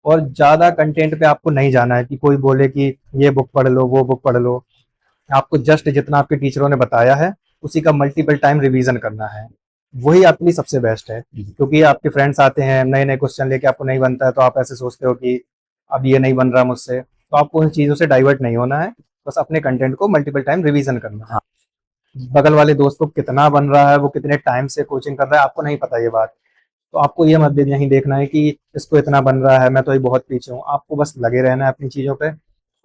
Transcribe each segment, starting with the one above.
और ज़्यादा कंटेंट पे आपको नहीं जाना है कि कोई बोले कि ये बुक पढ़ लो, वो बुक पढ़ लो। आपको जस्ट जितना आपके टीचरों ने बताया है, उसी का मल्टीपल टाइम रिवीजन करना है। वही आपके लिए सबसे बेस्ट है, क्योंकि आपके फ्रेंड्स आते हैं नए-नए क्वेश्चन लेके, आपको नहीं बनता है तो आप ऐसे सोचते हो कि अब ये नहीं बन रहा मुझसे, तो आपको उन चीज़ों से डाइवर्ट नहीं होना है, बस अपने कंटेंट को मल्टीपल टाइम रिवीजन करना है। हाँ। बगल वाले दोस्त को कितना बन रहा है, वो कितने टाइम से कोचिंग कर रहा है, आपको नहीं पता ये बात। तो आपको ये मत नहीं देखना है कि इसको इतना बन रहा है, मैं तो अभी बहुत पीछे हूँ। आपको बस लगे रहना है अपनी चीज़ों पे,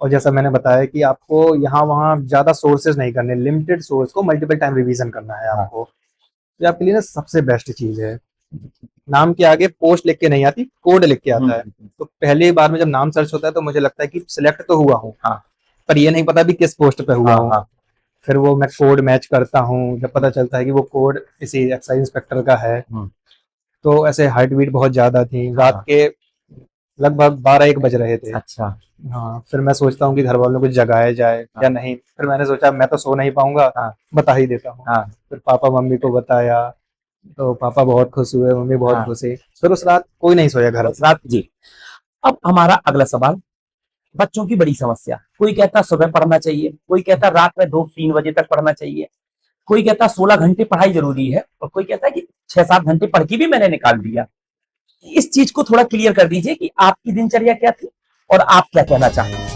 और जैसा मैंने बताया कि आपको यहाँ-वहाँ ज़्यादा सोर्सेज़ नहीं करने, लिमिटेड सोर्स को मल्टीपल टाइम रिवीजन करना है हाँ। आपको। ये आपके लिए ना सबसे बेस्ट चीज़ है। नाम के आगे पोस्ट लिख के नहीं आती, कोड लिख के आता है। तो पहली बार में जब नाम सर्च होता है तो मुझे लगता है कि सिलेक्ट तो हुआ हूँ, हाँ। पर ये नहीं पता भी किस पोस्ट पे हुआ हाँ। हूँ। हाँ। फिर वो मैं कोड मैच करता हूँ, जब पता चलता है कि वो कोड किसी एक्साइज इंस्पेक्टर का है, तो ऐसे हार्ट बीट बहुत ज़्यादा थी। रात हाँ। के लगभग 12-1 बज रहे थे। अच्छा। हाँ, फिर मैं सोचता हूँ कि घर वालों को जगाया जाए हाँ। या नहीं। फिर मैंने सोचा मैं तो सो नहीं पाऊँगा, हाँ। बता ही देता हूँ। हाँ। फिर पापा-मम्मी को बताया, तो पापा बहुत खुश हुए, मम्मी बहुत हाँ। खुश हुई। फिर उस रात कोई नहीं सोया घर उस में। रात जी। अब हमारा अगला सवाल, बच्चों की बड़ी समस्या, कोई कहता सुबह पढ़ना चाहिए, कोई कहता रात में 2-3 बजे तक पढ़ना चाहिए, कोई कहता 16 घंटे पढ़ाई जरूरी है, और कोई कहता है कि 6-7 घंटे पढ़ के भी मैंने निकाल दिया। इस चीज को थोड़ा क्लियर कर दीजिए कि आपकी दिनचर्या क्या थी और आप क्या कहना चाहते हैं।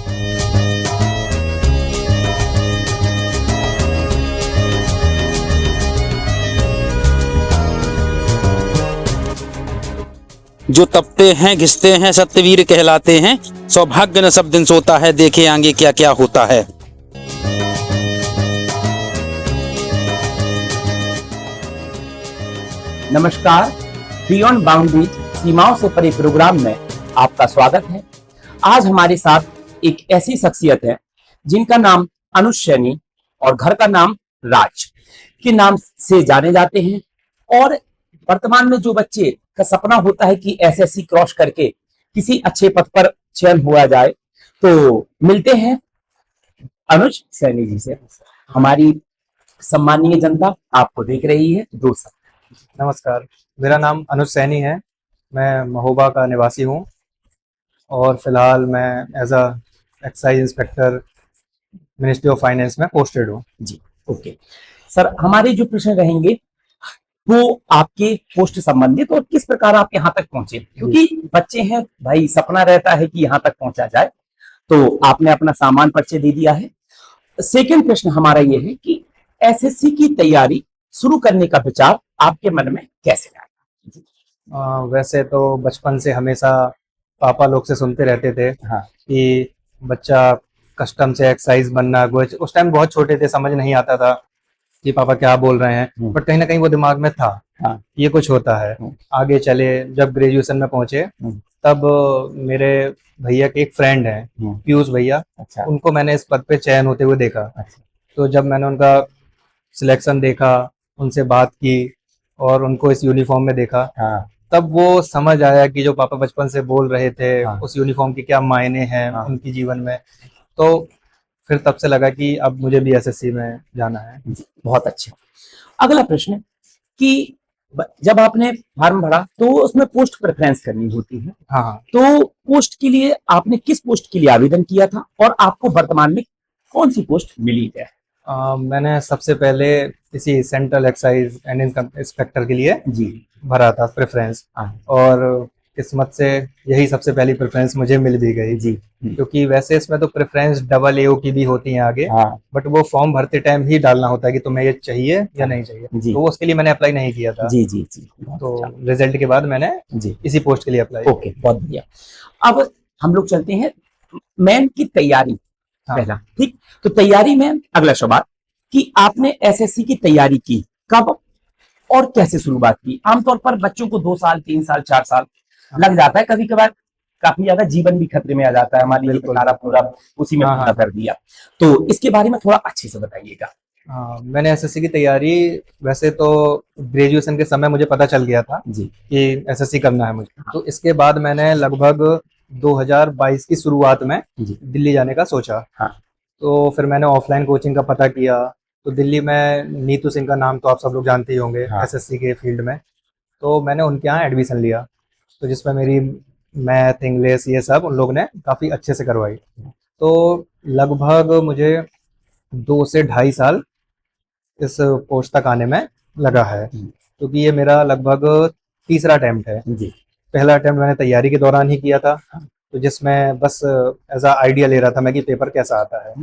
जो तपते हैं घिसते हैं सत्यवीर कहलाते हैं, सौभाग्य न सब दिन सोता है, देखे आगे क्या क्या होता है। नमस्कार, बियॉन्ड बाउंड्रीज सीमाओं से परे प्रोग्राम में आपका स्वागत है। आज हमारे साथ एक ऐसी शख्सियत है जिनका नाम अनुज सैनी और घर का नाम राज के नाम से जाने जाते हैं, और वर्तमान में जो बच्चे का सपना होता है कि एसएससी क्रॉस करके किसी अच्छे पद पर चयन हुआ जाए, तो मिलते हैं अनुज सैनी जी से। हमारी सम्मानीय जनता आपको देख रही है। दोस्त नमस्कार, मेरा नाम अनुज सैनी है। मैं महोबा का निवासी हूँ और फिलहाल मैं as a excise inspector ministry of finance में पोस्टेड हूँ। जी, ओके सर, हमारे जो प्रश्न रहेंगे वो आपके पोस्ट संबंधित और किस प्रकार आप यहाँ तक पहुंचे, क्योंकि बच्चे हैं भाई, सपना रहता है कि यहाँ तक पहुंचा जाए, तो आपने अपना सामान परिचय दे दिया है। सेकंड प्रश्न हमारा ये है कि एसएससी की तैयारी शुरू करने का विचार आपके मन में कैसे आया? वैसे तो बचपन से हमेशा पापा लोग से सुनते रहते थे हाँ। कि बच्चा कस्टम से एक्साइज बनना, उस टाइम बहुत छोटे थे, समझ नहीं आता था कि पापा क्या बोल रहे हैं, बट कहीं ना कहीं वो दिमाग में था। हाँ। ये कुछ होता है। आगे चले, जब ग्रेजुएशन में पहुंचे तब मेरे भैया के एक फ्रेंड हैं, पीयूष भैया। अच्छा। उनको मैंने इस पद पे चयन होते हुए देखा। अच्छा। तो जब मैंने उनका सिलेक्शन देखा, उनसे बात की और उनको इस यूनिफॉर्म में देखा, हाँ। तब वो समझ आया कि जो पापा बचपन से बोल रहे थे, हाँ। उस यूनिफॉर्म के क्या मायने हैं हाँ। उनकी जीवन में। तो फिर तब से लगा कि अब मुझे भी एसएससी में जाना है। बहुत अच्छा। अगला प्रश्न कि जब आपने फॉर्म भरा तो उसमें पोस्ट प्रेफरेंस करनी होती है। हाँ। तो पोस्ट के लिए आपने किस पोस्ट के लिए आवेदन किया था और आपको वर्तमान में कौन सी पोस्ट मिली है? मैंने सबसे पहले इसी central excise and income inspector के लिए जी भरा था प्रेफरेंस, और किस्मत से यही सबसे पहली प्रेफरेंस मुझे मिल भी गई जी। क्योंकि वैसे इसमें तो प्रेफरेंस डबल एओ की भी होती है आगे। हाँ। बट वो फॉर्म भरते टाइम ही डालना होता है कि तुम्हें ये चाहिए या नहीं चाहिए। जी। तो वो उसके लिए मैंने अप्लाई नहीं किया था। जी जी जी। तो रिजल्ट के बाद मैंने जी इसी पोस्ट के लिए अप्लाई। ओके, बहुत बढ़िया। अब हम लोग चलते हैं मेन की तैयारी। हाँ। पहला ठीक, तो तैयारी में अगला सवाल कि आपने एसएससी की तैयारी की कब और कैसे शुरुआत की? आमतौर पर बच्चों को 2 साल 3 साल 4 साल लग जाता है, कभी कभार काफी ज्यादा जीवन भी खतरे में आ जाता है। हमारी बिल्कुल। सारा पूरा उसी में पूरा कर दिया, तो इसके बारे में थोड़ा अच्छे से बताइएगा। मैंने एसएससी की तैयारी, वैसे तो ग्रेजुएशन के समय मुझे पता चल गया था जी कि एसएससी करना है मुझे। तो इसके बाद मैंने लगभग 2022 की शुरुआत में जी। दिल्ली जाने का सोचा। हाँ। तो फिर मैंने ऑफलाइन कोचिंग का पता किया, तो दिल्ली में नीतू सिंह का नाम तो आप सब लोग जानते ही होंगे। हाँ। एसएससी के फील्ड में, तो मैंने उनके यहाँ एडमिशन लिया, तो जिसमें मेरी मैथ इंग्लिश ये सब उन लोग ने काफ़ी अच्छे से करवाई। तो लगभग मुझे 2 से ढाई साल इस पोस्ट तक आने में लगा है, क्योंकि ये मेरा लगभग तीसरा अटेम्प्ट है। जी। पहला अटेम्प्ट मैंने तैयारी के दौरान ही किया था, तो जिसमें बस एज अ आइडिया ले रहा था मैं कि पेपर कैसा आता है।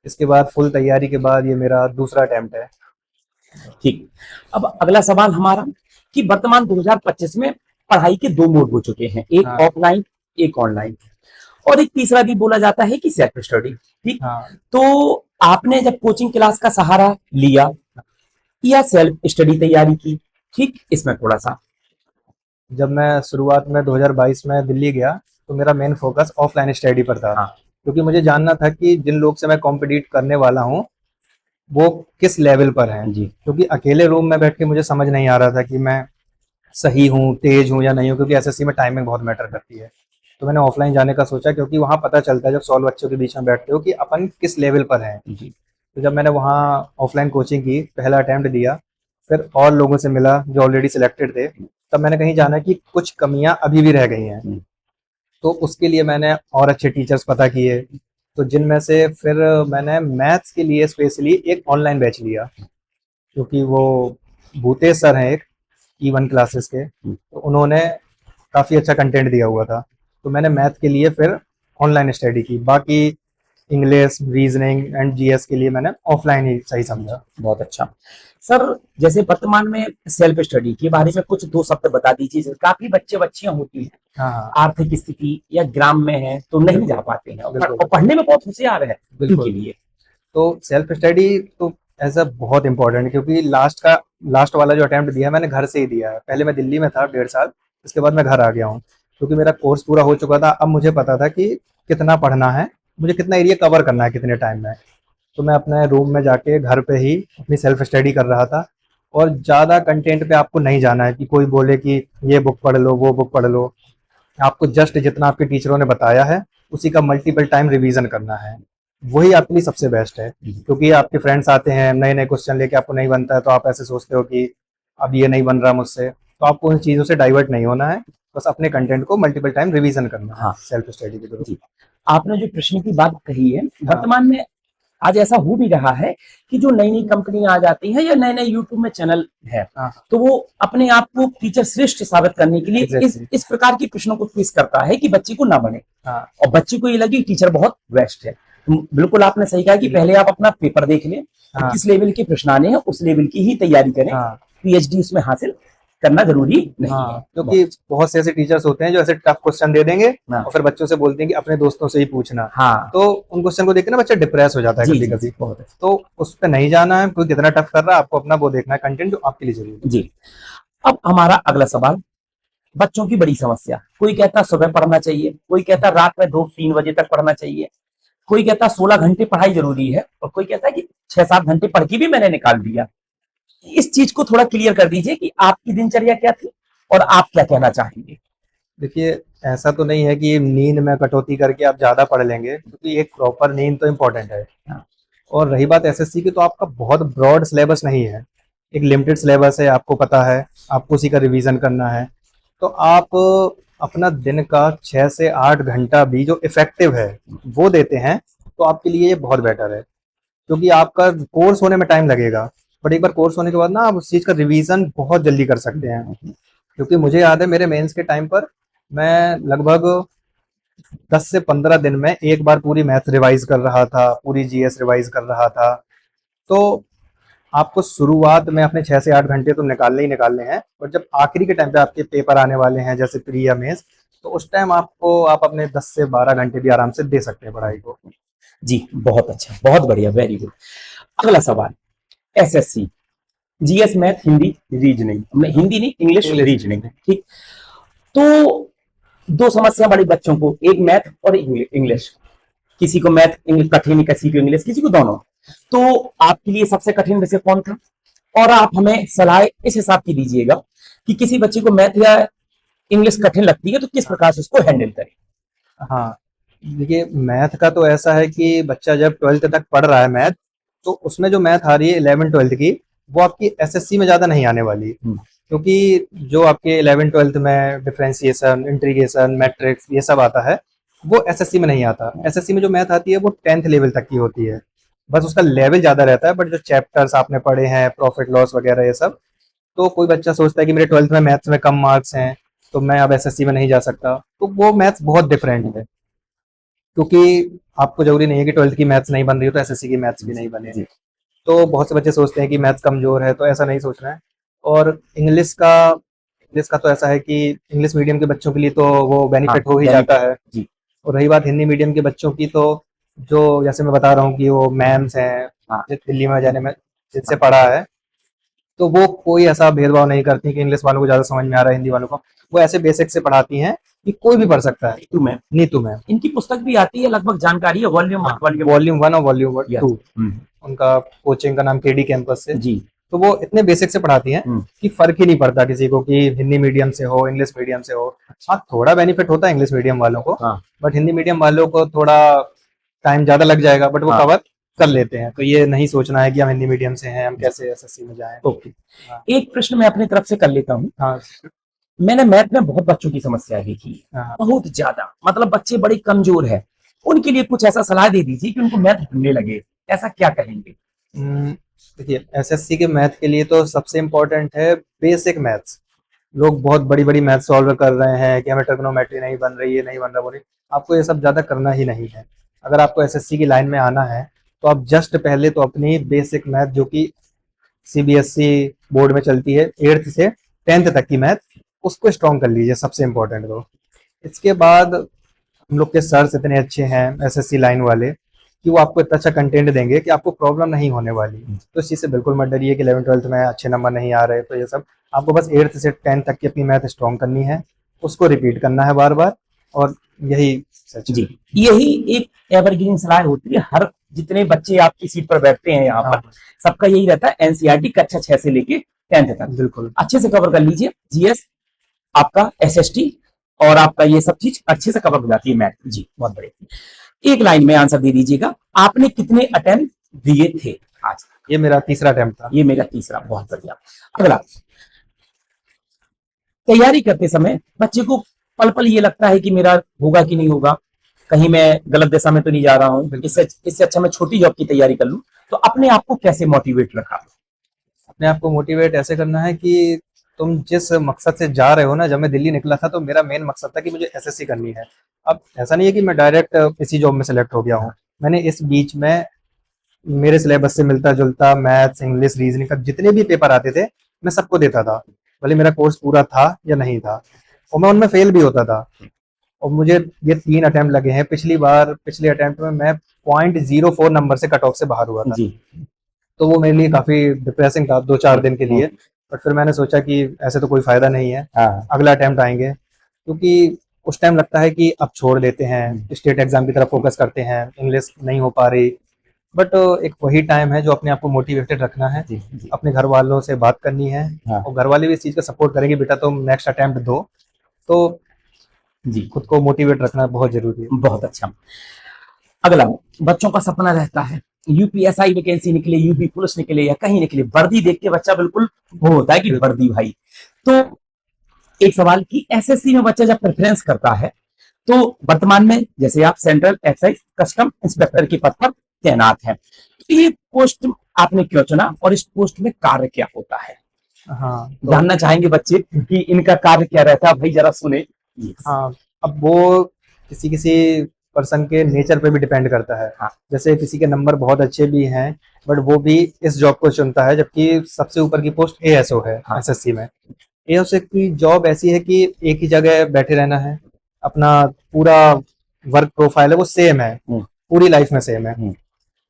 इसके बाद फुल तैयारी के बाद ये मेरा दूसरा अटेम्प्ट है। ठीक। अब अगला सवाल हमारा कि वर्तमान 2025 में पढ़ाई के दो मोड हो चुके हैं, एक हाँ। ऑफलाइन एक ऑनलाइन, और एक तीसरा भी बोला जाता है कि सेल्फ स्टडी। ठीक। हाँ, तो आपने जब कोचिंग क्लास का सहारा लिया या सेल्फ स्टडी तैयारी की, ठीक, इसमें थोड़ा सा। जब मैं शुरुआत में 2022 में दिल्ली गया तो मेरा मेन फोकस ऑफलाइन स्टडी पर था। हाँ। क्योंकि मुझे जानना था कि जिन लोग से मैं कॉम्पिटिट करने वाला हूँ वो किस लेवल पर हैं। जी। क्योंकि अकेले रूम में बैठ के मुझे समझ नहीं आ रहा था कि मैं सही हूँ, तेज हूँ या नहीं हूँ, क्योंकि एसएससी में टाइमिंग बहुत मैटर करती है। तो मैंने ऑफलाइन जाने का सोचा, क्योंकि वहाँ पता चलता है जब 100 बच्चों के बीच में बैठते हो कि अपन किस लेवल पर हैं। जी। तो जब मैंने वहाँ ऑफलाइन कोचिंग की, पहला अटेम्प्ट दिया, फिर और लोगों से मिला जो ऑलरेडी सिलेक्टेड थे, तब मैंने कहीं जाना कि कुछ कमियां अभी भी रह गई हैं। तो उसके लिए मैंने और अच्छे टीचर्स पता किए, तो जिनमें से फिर मैंने मैथ्स के लिए स्पेशली एक ऑनलाइन बैच लिया, क्योंकि वो भूतेश सर हैं एक E1 क्लासेस के, तो उन्होंने काफ़ी अच्छा कंटेंट दिया हुआ था। तो मैंने मैथ के लिए फिर ऑनलाइन स्टडी की, बाकी इंग्लिश रीजनिंग एंड जीएस के लिए मैंने ऑफलाइन ही सही समझा। बहुत अच्छा सर। जैसे वर्तमान में सेल्फ स्टडी के बारे में कुछ दो शब्द बता दीजिए। काफी बच्चे बच्चियां होती हैं, हाँ हाँ, आर्थिक स्थिति या ग्राम में है तो नहीं जा पाते हैं, बिल्कुल। और पढ़ने में बहुत होशियार है, बिल्कुल। उनके लिए तो सेल्फ स्टडी तो एज अ बहुत इंपॉर्टेंट है, क्योंकि लास्ट वाला जो अटेम्प्ट दिया है मैंने घर से ही दिया है। पहले मैं दिल्ली में था 1.5 साल, इसके बाद मैं घर आ गया हूँ, क्योंकि मेरा कोर्स पूरा हो चुका था। अब मुझे पता था कि कितना पढ़ना है, मुझे कितना एरिया कवर करना है कितने टाइम में। तो मैं अपने रूम में जाके घर पे ही अपनी सेल्फ स्टडी कर रहा था, और ज़्यादा कंटेंट पे आपको नहीं जाना है कि कोई बोले कि ये बुक पढ़ लो वो बुक पढ़ लो। आपको जस्ट जितना आपके टीचरों ने बताया है उसी का मल्टीपल टाइम रिवीजन करना है, वही आपके लिए सबसे बेस्ट है। क्योंकि आपके फ्रेंड्स आते हैं नए नए क्वेश्चन लेके, आपको नहीं बनता है तो आप ऐसे सोचते हो कि अब ये नहीं बन रहा मुझसे, तो आपको उन चीज़ों से डाइवर्ट नहीं होना है, बस अपने कंटेंट को मल्टीपल टाइम रिवीजन करना है। हाँ। सेल्फ स्टडी के थ्रू। जी। आपने जो प्रश्न की बात कही है, वर्तमान में आज ऐसा हो भी रहा है कि जो नई नई कंपनी आ जाती है या नए नए यूट्यूब में चैनल है, हाँ। तो वो अपने आप को टीचर श्रेष्ठ साबित करने के लिए Exactly. इस प्रकार के प्रश्नों को पेश करता है कि बच्चे को ना बने, हाँ। और बच्चे को ये लगे टीचर बहुत बेस्ट है। तो बिल्कुल आपने सही कहा कि पहले आप अपना पेपर देख लें, हाँ। किस लेवल के प्रश्न आने हैं उस लेवल की ही तैयारी करें। हाँ। पीएचडी उसमें हासिल करना जरूरी नहीं है। हाँ, क्योंकि बहुत से ऐसे टीचर्स होते हैं जो ऐसे टफ क्वेश्चन दे देंगे हाँ। और फिर बच्चों से बोलते हैं कि अपने दोस्तों से ही पूछना। हाँ। तो उन क्वेश्चन को देख के ना बच्चा डिप्रेस हो जाता है जी, कभी जी, कभी। बहुत अच्छा। तो उस पर नहीं जाना है, कोई कितना टफ कर रहा है, आपको अपना वो देखना है कंटेंट जो आपके लिए जरूरी है। जी। अब हमारा अगला सवाल, बच्चों की बड़ी समस्या, कोई कहता सुबह पढ़ना चाहिए, कोई कहता रात में 2-3 बजे तक पढ़ना चाहिए, कोई कहता 16 घंटे पढ़ाई जरूरी है, और कोई कहता है कि 6-7 घंटे पढ़ के भी मैंने निकाल दिया। इस चीज को थोड़ा क्लियर कर दीजिए कि आपकी दिनचर्या क्या थी और आप क्या कहना चाहेंगे। देखिए, ऐसा तो नहीं है कि नींद में कटौती करके आप ज्यादा पढ़ लेंगे, क्योंकि एक प्रॉपर नींद तो इम्पोर्टेंट है। हाँ। और रही बात एसएससी की, तो आपका बहुत ब्रॉड सिलेबस नहीं है, एक लिमिटेड सिलेबस है, आपको पता है, आपको उसी का रिवीजन करना है। तो आप अपना दिन का 6 से 8 घंटा भी जो इफेक्टिव है वो देते हैं, तो आपके लिए ये बहुत बेटर है। क्योंकि आपका कोर्स होने में टाइम लगेगा, बट एक बार कोर्स होने के बाद ना आप उस चीज़ का रिवीजन बहुत जल्दी कर सकते हैं। क्योंकि मुझे याद है मेरे मेंस के टाइम पर मैं लगभग 10 से 15 दिन में एक बार पूरी मैथ रिवाइज कर रहा था, पूरी जीएस रिवाइज कर रहा था। तो आपको शुरुआत में अपने 6 से 8 घंटे तो निकालने ही निकालने हैं, और जब आखिरी के टाइम पे आपके पेपर आने वाले हैं जैसे प्री या मेंस, तो उस टाइम आप अपने 10 से 12 घंटे भी आराम से दे सकते हैं पढ़ाई को। जी, बहुत अच्छा, बहुत बढ़िया, वेरी गुड। अगला सवाल, SSC GS math Hindi reasoning, Hindi नहीं इंग्लिश रीजनिंग, ठीक। तो दो समस्या बड़ी बच्चों को, एक मैथ और इंग्लिश, किसी को मैथ इंग्लिश कठिन, किसी को इंग्लिश, किसी को दोनों। तो आपके लिए सबसे कठिन विषय कौन था, और आप हमें सलाह इस हिसाब की दीजिएगा कि किसी बच्चे को मैथ या इंग्लिश कठिन लगती है तो किस प्रकार से उसको हैंडल करें। हाँ, देखिए मैथ का तो ऐसा है कि बच्चा जब 12th तक पढ़ रहा है मैथ, तो उसमें जो मैथ आ रही है 11th 12th की, वो आपकी एसएससी में ज़्यादा नहीं आने वाली। क्योंकि जो आपके 11th-12th में डिफरेंशिएशन, इंटीग्रेशन, मैट्रिक्स ये सब आता है, वो एसएससी में नहीं आता। एसएससी में जो मैथ आती है वो 10th लेवल तक की होती है, बस उसका लेवल ज़्यादा रहता है। बट जो चैप्टर्स आपने पढ़े हैं, प्रॉफिट लॉस वगैरह ये सब, तो कोई बच्चा सोचता है कि मेरे 12th में मैथ्स में कम मार्क्स हैं, तो मैं अब एसएससी में नहीं जा सकता। तो वो मैथ्स बहुत डिफरेंट है, क्योंकि आपको जरूरी नहीं है कि 12th की मैथ्स नहीं बन रही हो तो एसएससी की मैथ्स भी नहीं बने। जी। तो बहुत से बच्चे सोचते हैं कि मैथ्स कमजोर है, तो ऐसा नहीं सोचना है। और इंग्लिश का तो ऐसा है कि इंग्लिश मीडियम के बच्चों के लिए तो वो बेनिफिट हो ही benefit, जाता है। जी। और रही बात हिंदी मीडियम के बच्चों की, तो जो जैसे मैं बता रहा हूँ कि वो मैम्स हैं हाँ। जो दिल्ली में जाने में जिनसे पढ़ा है, तो वो कोई ऐसा भेदभाव नहीं करती कि इंग्लिश वालों को ज़्यादा समझ में आ रहा है, हिंदी वालों को। वो ऐसे बेसिक से पढ़ाती हैं कि कोई भी पढ़ सकता है। तुम्हें नीतू में इनकी पुस्तक भी आती है, लगभग जानकारी है, वॉल्यूम हाँ, वॉल्यूम वॉल्यूम 1 और वॉल्यूम 2। हम्म, उनका कोचिंग का नाम केडी कैंपस से। जी। तो वो इतने बेसिक से पढ़ाती हैं हम्म, कि फर्क ही नहीं पड़ता किसी को कि हिंदी मीडियम से हो, इंग्लिश मीडियम से हो। हाँ, थोड़ा बेनिफिट होता है इंग्लिश मीडियम वालों को, हाँ। बट हिंदी मीडियम वालों को थोड़ा टाइम ज्यादा लग जाएगा, बट वो हाँ। कवर कर लेते हैं। तो ये नहीं सोचना है कि हम हिंदी मीडियम से हैं, हम कैसे एसएससी में जाएं। ओके, हाँ। एक प्रश्न मैं अपनी तरफ से कर लेता हूँ। हाँ। मैंने मैथ में बहुत बच्चों की समस्या देखी है, हाँ। बहुत ज्यादा, मतलब बच्चे बड़े कमजोर है। उनके लिए कुछ ऐसा सलाह दे दीजिए कि उनको मैथ ढूंढने लगे, ऐसा क्या कहेंगे? देखिए, एसएससी के मैथ के लिए तो सबसे इम्पोर्टेंट है बेसिक मैथ्स। लोग बहुत बड़ी बड़ी मैथ सॉल्व कर रहे हैं कि हमें ट्रिग्नोमेट्री नहीं बन रही है, नहीं बन रहा, वो नहीं। आपको ये सब ज़्यादा करना ही नहीं है। अगर आपको एसएससी की लाइन में आना है, तो आप जस्ट पहले तो अपनी बेसिक मैथ, जो कि सीबीएसई बोर्ड में चलती है 8th से 10th तक की मैथ, उसको स्ट्रॉन्ग कर लीजिए, सबसे इम्पोर्टेंट। तो इसके बाद हम लोग के सर्स इतने अच्छे हैं एसएससी लाइन वाले कि वो आपको इतना अच्छा कंटेंट देंगे कि आपको प्रॉब्लम नहीं होने वाली। तो इस चीज़ से बिल्कुल मत डरिए कि 11th-12th में अच्छे नंबर नहीं आ रहे। तो ये सब आपको बस 8th से 10th तक की अपनी मैथ स्ट्रॉन्ग करनी है, उसको रिपीट करना है बार बार, और यही सच है। जी, यही एक एवरग्रीन सलाह होती है। हर जितने बच्चे आपकी सीट पर बैठते हैं यहाँ पर, सबका यही रहता है, एनसीईआरटी कक्षा 6 से लेके 10th तक बिल्कुल अच्छे से कवर कर लीजिए। जीएस, आपका एसएसटी और आपका ये सब चीज अच्छे से कवर हो जाती है मैथ। जी, बहुत बढ़िया। एक लाइन में आंसर दे दीजिएगा, आपने कितने अटेम्प्ट दिए थे आज? ये मेरा तीसरा अटेम्प्ट था। ये मेरा तीसरा। बहुत बढ़िया। अगला, तैयारी करते समय बच्चे को पल पल ये लगता है कि मेरा होगा कि नहीं होगा, कहीं मैं गलत दिशा में तो नहीं जा रहा हूँ, इससे अच्छा मैं छोटी जॉब की तैयारी कर लूं। तो अपने आप को कैसे मोटिवेट रखा? अपने आप को मोटिवेट ऐसे करना है कि तुम जिस मकसद से जा रहे हो ना, जब मैं दिल्ली निकला था तो मेरा मेन मकसद था कि मुझे एसएससी करनी है। अब ऐसा नहीं है कि मैं डायरेक्ट इसी जॉब में सेलेक्ट हो गया हूँ। मैंने इस बीच में मेरे सिलेबस से मिलता जुलता मैथ्स, इंग्लिश, रीजनिंग का जितने भी पेपर आते थे, मैं सबको देता था, भले मेरा कोर्स पूरा था या नहीं था, और मैं उनमें फेल भी होता था। और मुझे ये 3 अटेम्प्ट लगे हैं। पिछले अटेम्प्ट में मैं 0.04 नंबर से कट ऑफ से बाहर हुआ था। जी। तो वो मेरे लिए काफी डिप्रेसिंग था 2-4 दिन के लिए। बट फिर मैंने सोचा कि ऐसे तो कोई फायदा नहीं है, अगला अटेम्प्ट आएंगे। क्योंकि उस टाइम लगता है कि अब छोड़ देते हैं, स्टेट एग्जाम की तरफ फोकस करते हैं, इंग्लिश नहीं हो पा रही। बट एक वही टाइम है जो अपने आप को मोटिवेटेड रखना है। जी, जी। अपने घर वालों से बात करनी है, और घर वाले भी इस चीज का सपोर्ट करेंगे, बेटा तुम नेक्स्ट अटेम्प्ट दो। तो जी, खुद को मोटिवेट रखना बहुत जरूरी है। बहुत अच्छा। अगला, बच्चों का सपना रहता है यूपीएसआई वैकेंसी निकले, यूपी पुलिस निकले या कहीं निकले, वर्दी देख के बच्चा बिल्कुल वो होता है कि वर्दी भाई। तो एक सवाल कि एसएससी में बच्चा जब प्रेफरेंस करता है, तो वर्तमान में जैसे आप सेंट्रल एक्साइज कस्टम इंस्पेक्टर के पद पर तैनात हैं, तो ये पोस्ट आपने क्यों चुना और इस पोस्ट में कार्य क्या होता है? हाँ, तो जानना चाहेंगे बच्चे कि इनका कार्य क्या रहता है, भाई जरा सुने। हाँ, अब वो किसी किसी पर्सन के नेचर पे भी डिपेंड करता है। हाँ। जैसे किसी के नंबर बहुत अच्छे भी हैं, बट वो भी इस जॉब को चुनता है, जबकि सबसे ऊपर की पोस्ट एएसओ है। हाँ। एसएससी में एएसओ की जॉब ऐसी है कि एक ही जगह बैठे रहना है, अपना पूरा वर्क प्रोफाइल है वो सेम है, पूरी लाइफ में सेम है।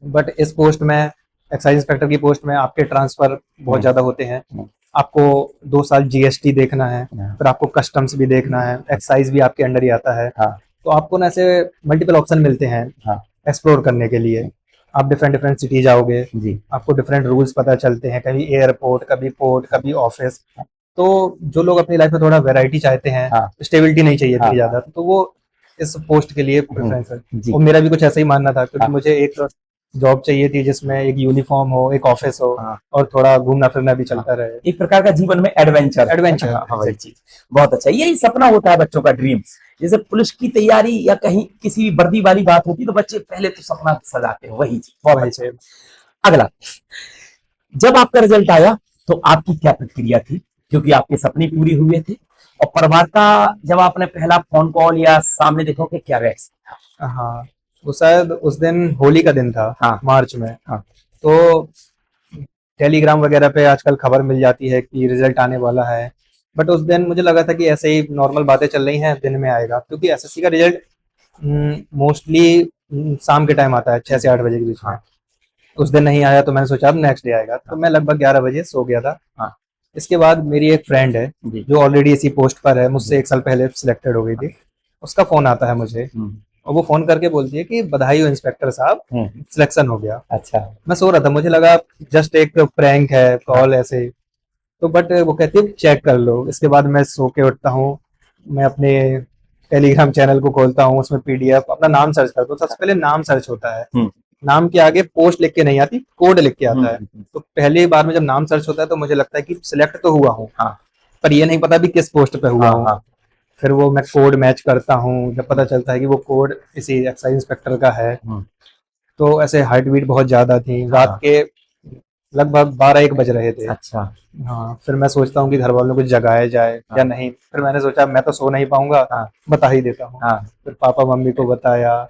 बट इस पोस्ट में, एक्साइज इंस्पेक्टर की पोस्ट में, आपके ट्रांसफर बहुत ज्यादा होते हैं। आपको 2 साल जीएसटी देखना है, फिर आपको कस्टम्स भी देखना है, एक्साइज भी आपके अंडर ही आता है। तो आपको ना ऐसे मल्टीपल ऑप्शन मिलते हैं एक्सप्लोर करने के लिए। आप डिफरेंट डिफरेंट सिटी जाओगे, आपको डिफरेंट रूल्स पता चलते हैं, कभी एयरपोर्ट, कभी पोर्ट, कभी ऑफिस। तो जो लोग अपनी लाइफ में थोड़ा वैरायटी चाहते हैं, स्टेबिलिटी नहीं चाहिए इतनी ज्यादा, तो वो इस पोस्ट के लिए प्रेफरेंस है। और मेरा भी कुछ ऐसा ही मानना था, क्योंकि मुझे एक जॉब चाहिए थी जिसमें एक यूनिफॉर्म हो, एक ऑफिस हो, हाँ। और थोड़ा घूमना फिरना भी चलता रहे। एक प्रकार का जीवन में एडवेंचर एडवेंचर, हाँ, वही चीज बहुत अच्छा, यही सपना होता है बच्चों का, ड्रीम। जैसे पुलिस की तैयारी या कहीं किसी भी वर्दी वाली बात होती है तो बच्चे पहले तो सपना सजाते हैं, वही चीज बहुत वही अच्छा। से। अगला, जब आपका रिजल्ट आया तो आपकी क्या प्रतिक्रिया थी, क्योंकि आपके सपने पूरे हुए थे, और परिवार का जब आपने पहला फोन कॉल या सामने देखो कि क्या रिएक्शन? हाँ, वो शायद उस दिन होली का दिन था, हाँ। मार्च में। हाँ। तो टेलीग्राम वगैरह पे आजकल खबर मिल जाती है कि रिजल्ट आने वाला है, बट उस दिन मुझे लगा था कि ऐसे ही नॉर्मल बातें चल रही हैं, दिन में आएगा, क्योंकि एसएससी का रिजल्ट मोस्टली शाम के टाइम आता है, 6 से 8 बजे के बीच में। हाँ। उस दिन नहीं आया तो मैंने सोचा अब नेक्स्ट डे आएगा, तो मैं लगभग 11 बजे सो गया था। हाँ। इसके बाद मेरी एक फ्रेंड है जी। जो ऑलरेडी इसी पोस्ट पर है, मुझसे 1 साल पहले सिलेक्टेड हो गई थी। उसका फोन आता है मुझे, और वो फोन करके बोलती है कि बधाई हो इंस्पेक्टर साहब, सिलेक्शन हो गया। अच्छा। मैं सो रहा था, मुझे लगा जस्ट एक प्रैंक है कॉल ऐसे, तो बट वो कहती है चेक कर लो। इसके बाद मैं सो के उठता हूँ, मैं अपने टेलीग्राम चैनल को खोलता हूँ, उसमें पीडीएफ अपना नाम सर्च करता हूँ। सबसे पहले नाम सर्च होता है, नाम के आगे पोस्ट लिख के नहीं आती, कोड लिख के आता है। तो पहली बार में जब नाम सर्च होता है तो मुझे लगता है कि सिलेक्ट तो हुआ हूँ, पर ये नहीं पता भी किस पोस्ट पे हुआ हूँ। फिर वो मैं कोड मैच करता हूँ, जब पता चलता है कि वो कोड किसी एक्साइज इंस्पेक्टर का है। तो ऐसे हार्ट बीट बहुत ज्यादा थी, रात के लगभग 12-1 बज रहे थे। अच्छा। हाँ, फिर मैं सोचता हूँ कि घर वालों को जगाया जाए या नहीं। फिर मैंने सोचा मैं तो सो नहीं पाऊंगा, बता ही देता हूँ। फिर पापा मम्मी को बताया,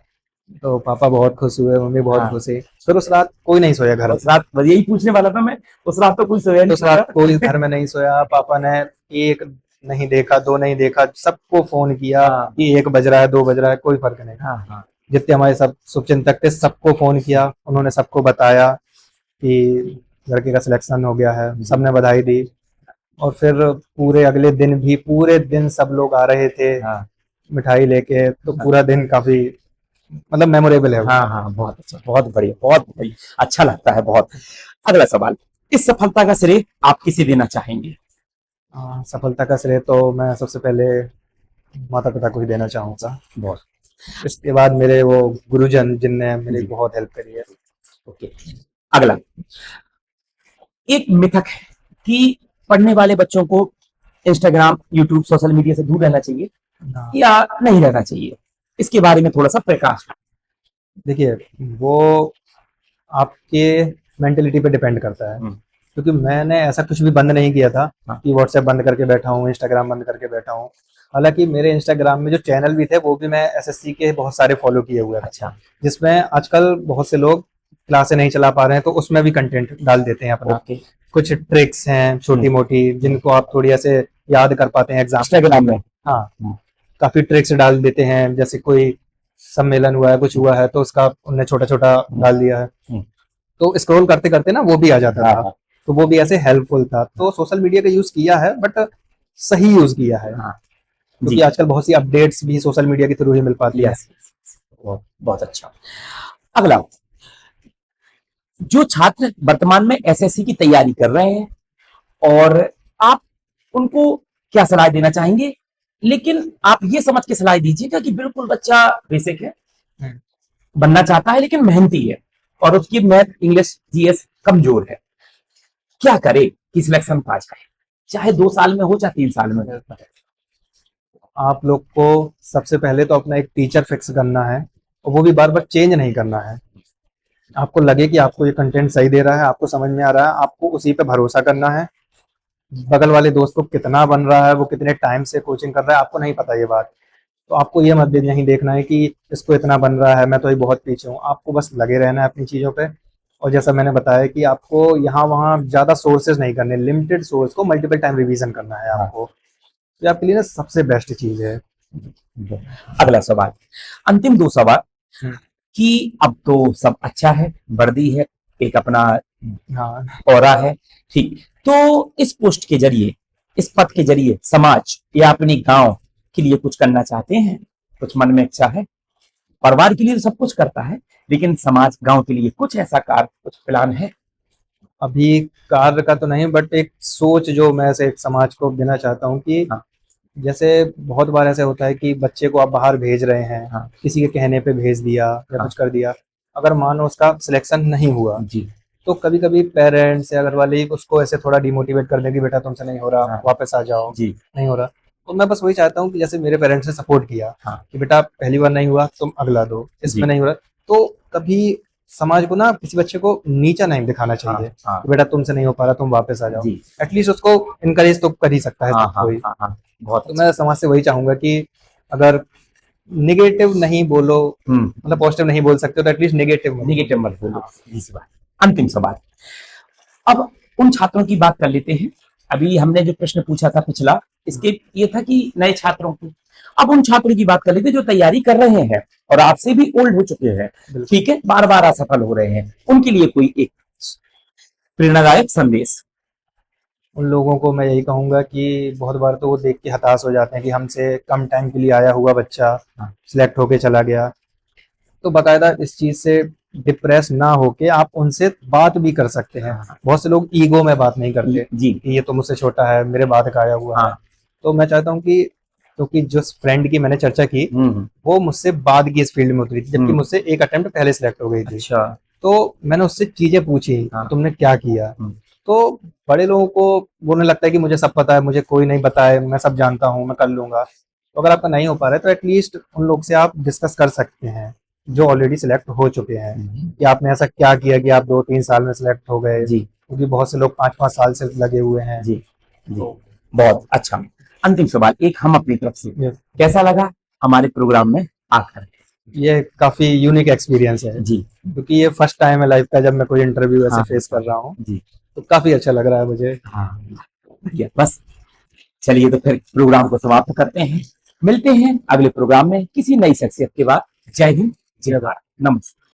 तो पापा बहुत खुश हुए, मम्मी बहुत खुश हुई। फिर उस रात कोई नहीं सोया घर, उस रात यही पूछने वाला था मैं, उस रात तो कोई सोया नहीं? उस रात कोई घर में नहीं सोया। पापा ने एक नहीं देखा, 2 नहीं देखा, सबको फोन किया कि 1 बज रहा है, 2 बज रहा है, कोई फर्क नहीं। जितने हमारे सब शुभचिंतक थे सबको फोन किया, उन्होंने सबको बताया कि लड़के का सिलेक्शन हो गया है, सबने बधाई दी। और फिर पूरे अगले दिन भी पूरे दिन सब लोग आ रहे थे मिठाई लेके, तो पूरा दिन काफी मतलब मेमोरेबल है। हाँ, बहुत अच्छा, बहुत बढ़िया, बहुत बढ़िया, अच्छा लगता है बहुत। अगला सवाल, इस सफलता का श्रेय आप किसे देना चाहेंगे? सफलता का श्रेय तो मैं सबसे पहले माता पिता को ही देना चाहूंगा, बहुत। इसके बाद मेरे वो गुरुजन जिनने मेरी बहुत हेल्प करी है। ओके। अगला, एक मिथक है कि पढ़ने वाले बच्चों को इंस्टाग्राम, यूट्यूब, सोशल मीडिया से दूर रहना चाहिए या नहीं रहना चाहिए, इसके बारे में थोड़ा सा प्रकाश। देखिए, वो आपके मेंटेलिटी पे डिपेंड करता है, क्योंकि मैंने ऐसा कुछ भी बंद नहीं किया था कि व्हाट्सएप बंद करके बैठा हूँ, इंस्टाग्राम बंद करके बैठा हूँ। हालांकि मेरे इंस्टाग्राम में जो चैनल भी थे वो भी मैं एसएससी के बहुत सारे फॉलो किए हुए थे। अच्छा। जिसमें आजकल बहुत से लोग क्लासें नहीं चला पा रहे हैं, तो उसमें भी कंटेंट डाल देते हैं अपना। कुछ ट्रिक्स हैं छोटी मोटी जिनको आप थोड़ी ऐसे याद कर पाते हैं एग्जाम इंस्टाग्राम में। हाँ, काफी ट्रिक्स डाल देते हैं, जैसे कोई सम्मेलन हुआ है, कुछ हुआ है, तो उसका उनने छोटा छोटा डाल दिया है, तो स्क्रॉल करते करते ना वो भी आ जाता था। तो वो भी ऐसे हेल्पफुल था। तो सोशल मीडिया का यूज किया है, बट सही यूज किया है, क्योंकि आजकल बहुत सी अपडेट्स भी सोशल मीडिया के थ्रू ही मिल पाती है। बहुत अच्छा। अगला, जो छात्र वर्तमान में एसएससी की तैयारी कर रहे हैं और आप उनको क्या सलाह देना चाहेंगे, लेकिन आप ये समझ के सलाह दीजिएगा कि बिल्कुल बच्चा बेसिक है, बनना चाहता है लेकिन मेहनती है और उसकी मैथ, इंग्लिश, जीएस कमजोर है, क्या करे कि सिलेक्शन पा जाए, चाहे 2 साल में हो चाहे 3 साल में हो? आप लोग को सबसे पहले तो अपना एक टीचर फिक्स करना है, और वो भी बार बार चेंज नहीं करना है। आपको लगे कि आपको ये कंटेंट सही दे रहा है, आपको समझ में आ रहा है, आपको उसी पे भरोसा करना है। बगल वाले दोस्त को कितना बन रहा है, वो कितने टाइम से कोचिंग कर रहा है, आपको नहीं पता ये बात, तो आपको ये मत नहीं देखना है कि इसको इतना बन रहा है, मैं तो ये बहुत पीछे हूँ। आपको बस लगे रहना है अपनी चीज़ों पे। और जैसा मैंने बताया कि आपको यहाँ वहाँ ज़्यादा सोर्सेज नहीं करने, लिमिटेड सोर्स को मल्टीपल टाइम रिवीजन करना है आपको, ये आपके लिए ना सबसे बेस्ट चीज़ है। अगला सवाल, अंतिम 2 सवाल कि अब तो सब अच्छा है, वर्दी है, एक अपना औरा है, ठीक, तो इस पोस्ट के जरिए, इस पद के जरिए समाज या अपने गांव के लिए कुछ करना चाहते हैं? कुछ मन में इच्छा है? परिवार के लिए तो सब कुछ करता है, लेकिन समाज, गांव के लिए कुछ ऐसा कार्य, कुछ प्लान है? अभी कार्य का तो नहीं, बट एक सोच जो मैं ऐसे एक समाज को देना चाहता हूँ कि जैसे बहुत बार ऐसे होता है कि बच्चे को आप बाहर भेज रहे हैं, किसी के कहने पे भेज दिया या कुछ कर दिया। अगर मानो उसका सिलेक्शन नहीं हुआ जी तो कभी कभी पेरेंट्स या घर वाले ही उसको ऐसे थोड़ा डिमोटिवेट कर देंगे, बेटा तुमसे नहीं हो रहा, हाँ। वापस आ जाओ, जी नहीं हो रहा। तो मैं बस वही चाहता हूँ कि जैसे मेरे पेरेंट्स ने सपोर्ट किया हाँ कि बेटा पहली बार नहीं हुआ तुम अगला दो, जी इसमें नहीं हो रहा, तो कभी समाज को ना किसी बच्चे को नीचा नहीं दिखाना चाहिए हाँ हाँ कि बेटा तुमसे नहीं हो पा रहा तुम वापस आ जाओ। जी एटलीस्ट उसको इनकरेज तो कर ही सकता है हाँ सब हाँ कोई। हाँ हाँ बहुत तो मैं समाज से वही चाहूंगा कि अगर निगेटिव नहीं बोलो, मतलब पॉजिटिव नहीं बोल सकते तो एटलीस्ट निगेटिव निगेटिव मत बोलो। जी सवाल, अंतिम सवाल। अब उन छात्रों की बात कर लेते हैं। अभी हमने जो प्रश्न पूछा था पिछला, इसके ये था कि नए छात्रों की। अब उन छात्रों की बात कर लेते हैं जो तैयारी कर रहे हैं और आपसे भी ओल्ड हो चुके हैं, ठीक है, बार बार असफल हो रहे हैं, उनके लिए कोई एक प्रेरणादायक संदेश। उन लोगों को मैं यही कहूंगा कि बहुत बार तो वो देख के हताश हो जाते हैं कि हमसे कम टाइम के लिए आया हुआ बच्चा हाँ। सिलेक्ट होके चला गया। तो बाकायदा इस चीज से डिप्रेस ना होके आप उनसे बात भी कर सकते हैं। हाँ। बहुत से लोग ईगो में बात नहीं करते जी कि ये तो मुझसे छोटा है, मेरे बाद का आया हुआ है। हाँ तो मैं चाहता हूँ कि क्योंकि जो फ्रेंड की मैंने चर्चा की वो मुझसे बाद की इस फील्ड में उतरी थी, जबकि मुझसे एक अटेम्प्ट पहले सिलेक्ट हो गई थी। अच्छा तो मैंने उससे चीजें पूछी हाँ। तुमने क्या किया। हम्म। तो बड़े लोगों को बोलने लगता है कि मुझे सब पता है, मुझे कोई नहीं बताए, मैं सब जानता हूँ, मैं कर लूंगा। तो अगर आपका नहीं हो पा रहा है तो एटलीस्ट उन लोग से आप डिस्कस कर सकते हैं जो ऑलरेडी सिलेक्ट हो चुके हैं कि आपने ऐसा क्या किया कि आप 2-3 साल में सिलेक्ट हो गए, जी क्योंकि बहुत से लोग 5-5 साल से लगे हुए हैं। जी जी तो बहुत अच्छा। अंतिम सवाल एक हम अपनी तरफ से, ये कैसा लगा हमारे प्रोग्राम में आकर? ये काफी यूनिक एक्सपीरियंस है जी क्योंकि ये फर्स्ट टाइम है लाइफ का जब मैं कोई इंटरव्यू ऐसे हाँ। फेस कर रहा हूँ। जी तो काफी अच्छा लग रहा है मुझे। हाँ बढ़िया। बस चलिए तो फिर प्रोग्राम को समाप्त करते हैं, मिलते हैं अगले प्रोग्राम में किसी नई शख्सियत के बाद। जय हिंद, जय भारत, नमस्ते।